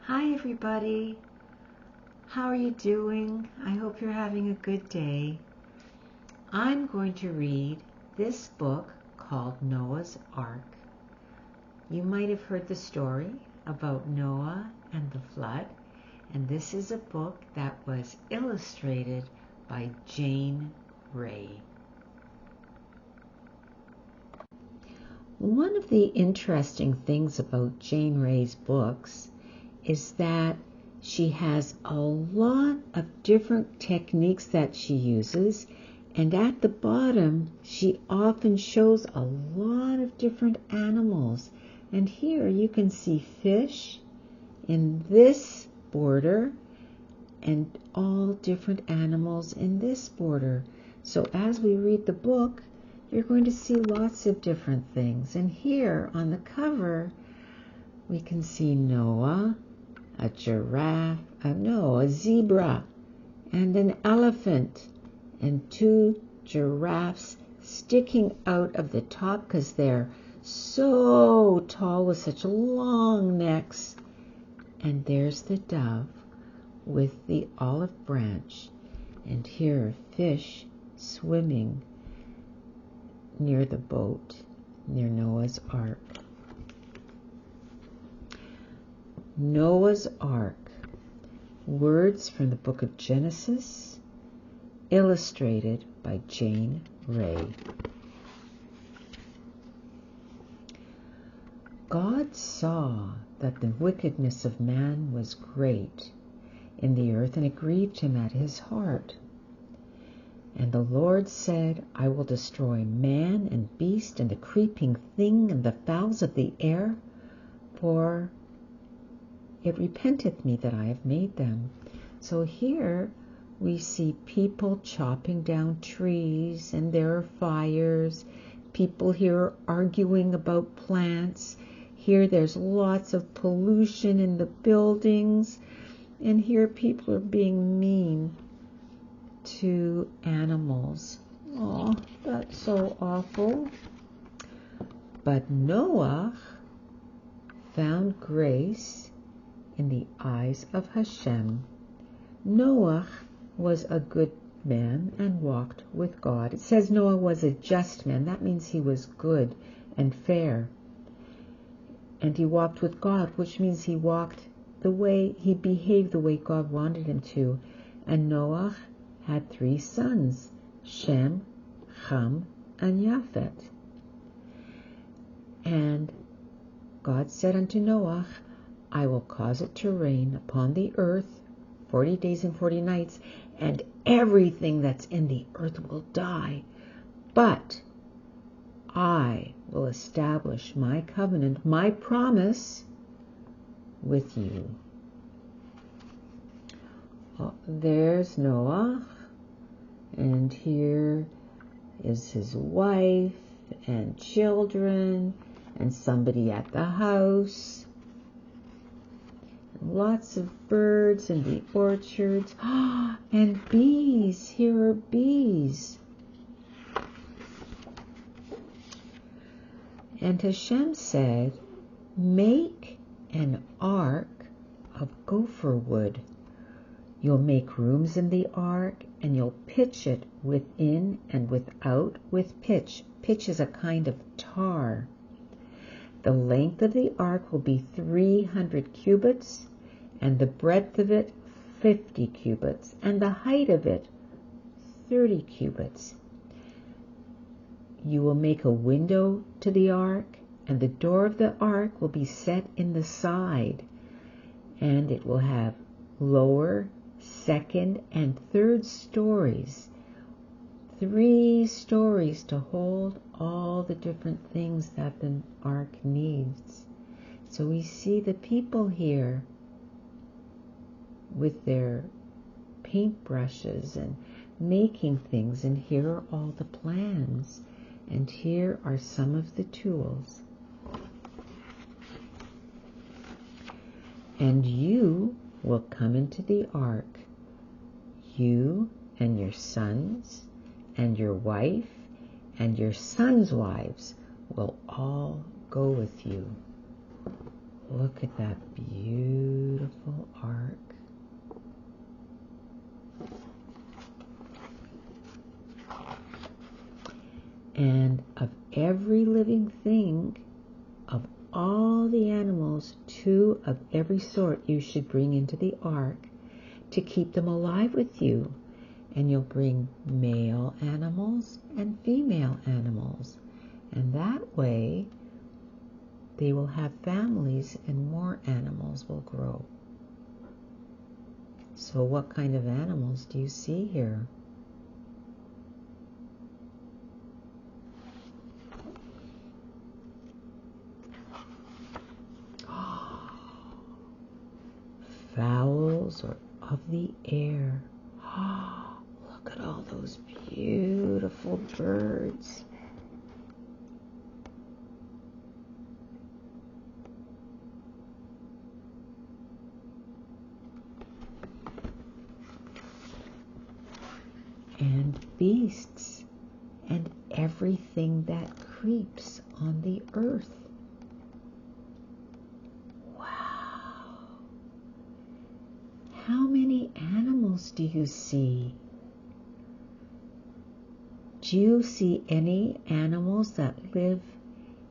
Hi everybody, how are you doing? I hope you're having a good day. I'm going to read this book called Noah's Ark. You might have heard the story about Noah and the flood, and this is a book that was illustrated by Jane Ray. One of the interesting things about Jane Ray's books is that she has a lot of different techniques that she uses, and at the bottom she often shows a lot of different animals. And here you can see fish in this border and all different animals in this border. So as we read the book, you're going to see lots of different things. And here on the cover we can see Noah, a giraffe, a zebra, and an elephant, and two giraffes sticking out of the top because they're so tall with such long necks. And there's the dove with the olive branch, and here are fish swimming near the boat, near Noah's Ark. Noah's Ark, words from the book of Genesis, illustrated by Jane Ray. God saw that the wickedness of man was great in the earth, and it grieved him at his heart. And the Lord said, I will destroy man and beast and the creeping thing and the fowls of the air, for it repenteth me that I have made them. So here we see people chopping down trees, and there are fires. People here are arguing about plants. Here there's lots of pollution in the buildings. And here people are being mean to animals. Oh, that's so awful. But Noah found grace in the eyes of Hashem. Noah was a good man and walked with God. It says Noah was a just man. That means he was good and fair. And he walked with God, which means he behaved the way God wanted him to. And Noah had 3 sons, Shem, Ham, and Japheth. And God said unto Noah, I will cause it to rain upon the earth 40 days and 40 nights, and everything that's in the earth will die. But I will establish my covenant, my promise with you. Oh, there's Noah, and here is his wife and children and somebody at the house. Lots of birds in the orchards. And bees. Here are bees. And Hashem said, make an ark of gopher wood. You'll make rooms in the ark, and you'll pitch it within and without with pitch. Pitch is a kind of tar. The length of the ark will be 300 cubits, and the breadth of it 50 cubits, and the height of it 30 cubits. You will make a window to the ark, and the door of the ark will be set in the side, and it will have lower, second, and third stories. 3 stories to hold all the different things that the ark needs. So we see the people here with their paintbrushes and making things, and here are all the plans, and here are some of the tools. And you will come into the ark, you and your sons and your wife and your sons' wives will all go with you. Look at that beautiful two of every sort you should bring into the ark to keep them alive with you. And you'll bring male animals and female animals. And that way they will have families and more animals will grow. So what kind of animals do you see here? Fowls or of the air. Look at all those beautiful birds. And beasts and everything that creeps on the earth. Wow! How many animals do you see? Do you see any animals that live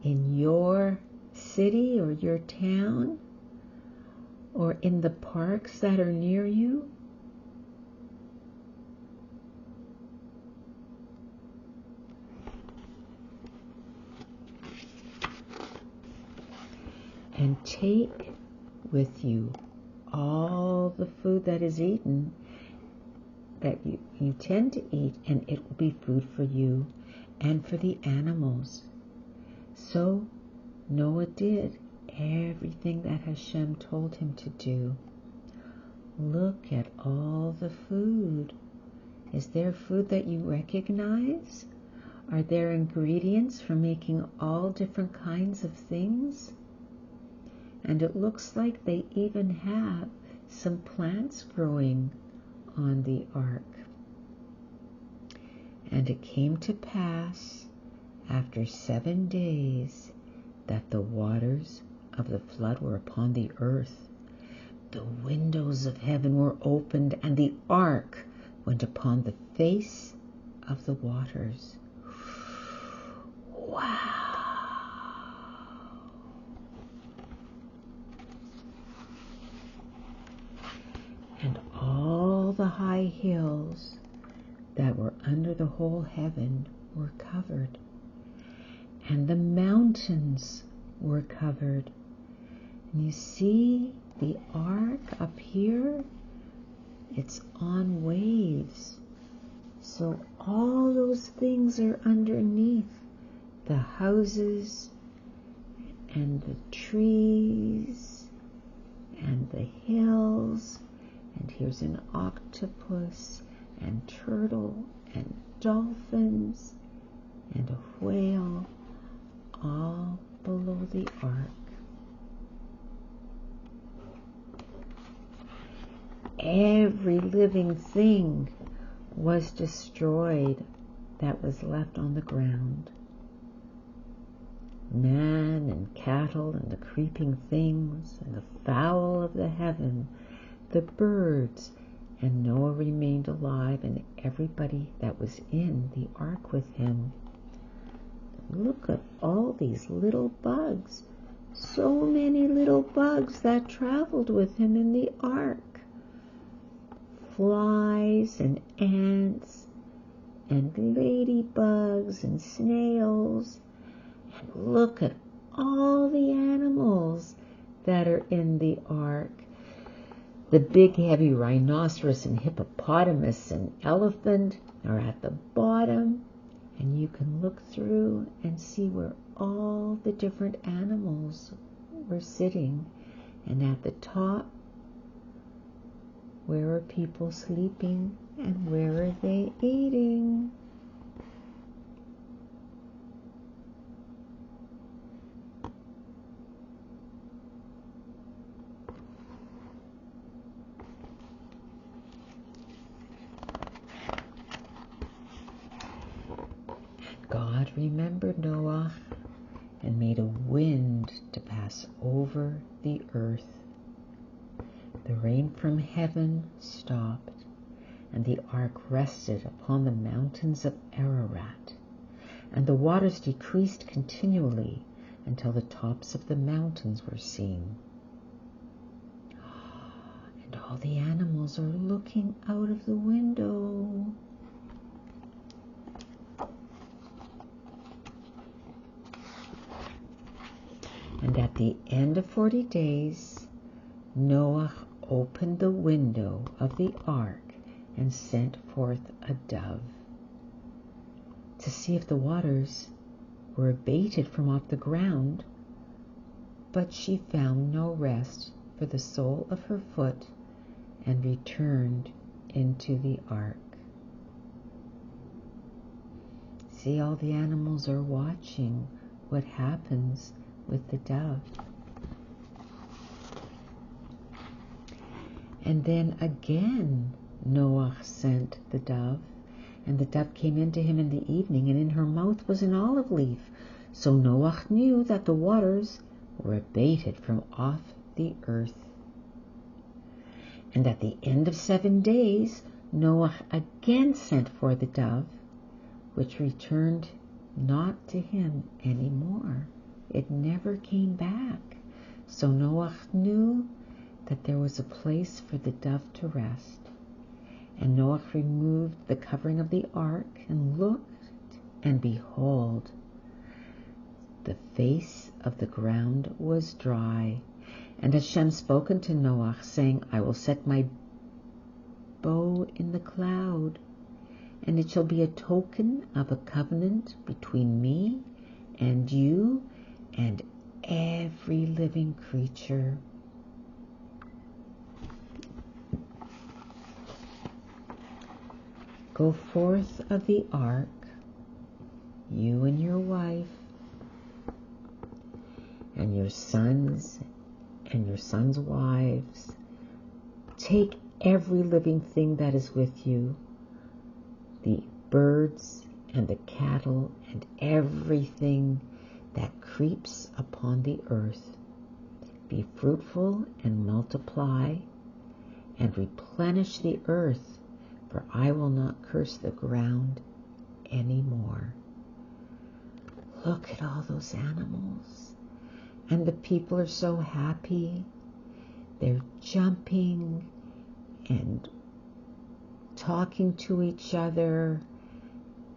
in your city or your town or in the parks that are near you? And take with you all the food that is eaten, that you intend to eat, and it will be food for you and for the animals. So Noah did everything that Hashem told him to do. Look at all the food. Is there food that you recognize? Are there ingredients for making all different kinds of things? And it looks like they even have some plants growing on the ark. And it came to pass after 7 days that the waters of the flood were upon the earth. The windows of heaven were opened, and the ark went upon the face of the waters. Wow! And all the high hills that were under the whole heaven were covered, and the mountains were covered. And you see the ark up here? It's on waves. So all those things are underneath the houses and the trees and the hills. And here's an octopus and turtle and dolphins and a whale, all below the ark. Every living thing was destroyed that was left on the ground. Man and cattle and the creeping things and the fowl of the heaven, the birds, and Noah remained alive and everybody that was in the ark with him. Look at all these little bugs. So many little bugs that traveled with him in the ark. Flies and ants and ladybugs and snails. And look at all the animals that are in the ark. The big heavy rhinoceros and hippopotamus and elephant are at the bottom, and you can look through and see where all the different animals were sitting. And at the top, where are people sleeping and where are they eating? God remembered Noah and made a wind to pass over the earth. The rain from heaven stopped, and the ark rested upon the mountains of Ararat, and the waters decreased continually until the tops of the mountains were seen. all the animals are looking out of the window. And at the end of 40 days, Noah opened the window of the ark and sent forth a dove to see if the waters were abated from off the ground. But she found no rest for the sole of her foot and returned into the ark. See, all the animals are watching what happens with the dove. And then again Noah sent the dove, and the dove came into him in the evening, and in her mouth was an olive leaf. So Noah knew that the waters were abated from off the earth. And at the end of 7 days, Noah again sent for the dove, which returned not to him any more. It never came back. So Noah knew that there was a place for the dove to rest. And Noah removed the covering of the ark and looked, and behold, the face of the ground was dry. And Hashem spoke unto Noah, saying, I will set my bow in the cloud, and it shall be a token of a covenant between me and you and every living creature. Go forth of the ark, you and your wife, and your sons and your sons' wives. Take every living thing that is with you, the birds and the cattle and everything that creeps upon the earth. Be fruitful and multiply, and replenish the earth, for I will not curse the ground any more. Look at all those animals. And the people are so happy. They're jumping and talking to each other.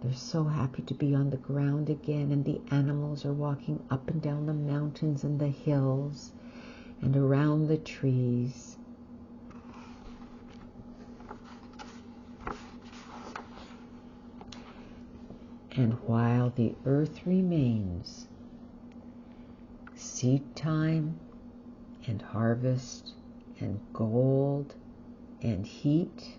They're so happy to be on the ground again. And the animals are walking up and down the mountains and the hills and around the trees. And while the earth remains, seed time and harvest and gold and heat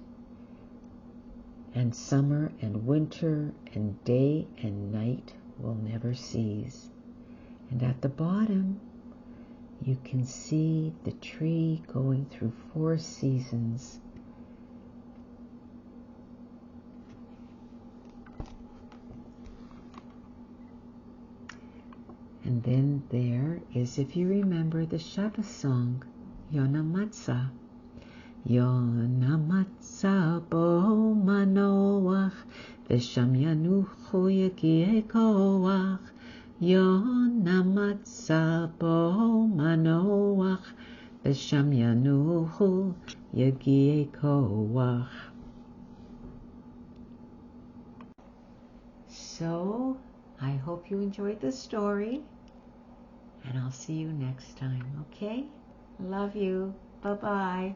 and summer and winter and day and night will never cease. And at the bottom, you can see the tree going through 4 seasons. And then there is, if you remember, the Shabbos song, Yona Matzah. Yona Matzah bo manoach, v'sham yanuchu yagiei koach. Yona Matzah bo manoach, v'sham yanuchu yagiei koach. So, I hope you enjoyed the story, and I'll see you next time, okay? Love you. Bye-bye.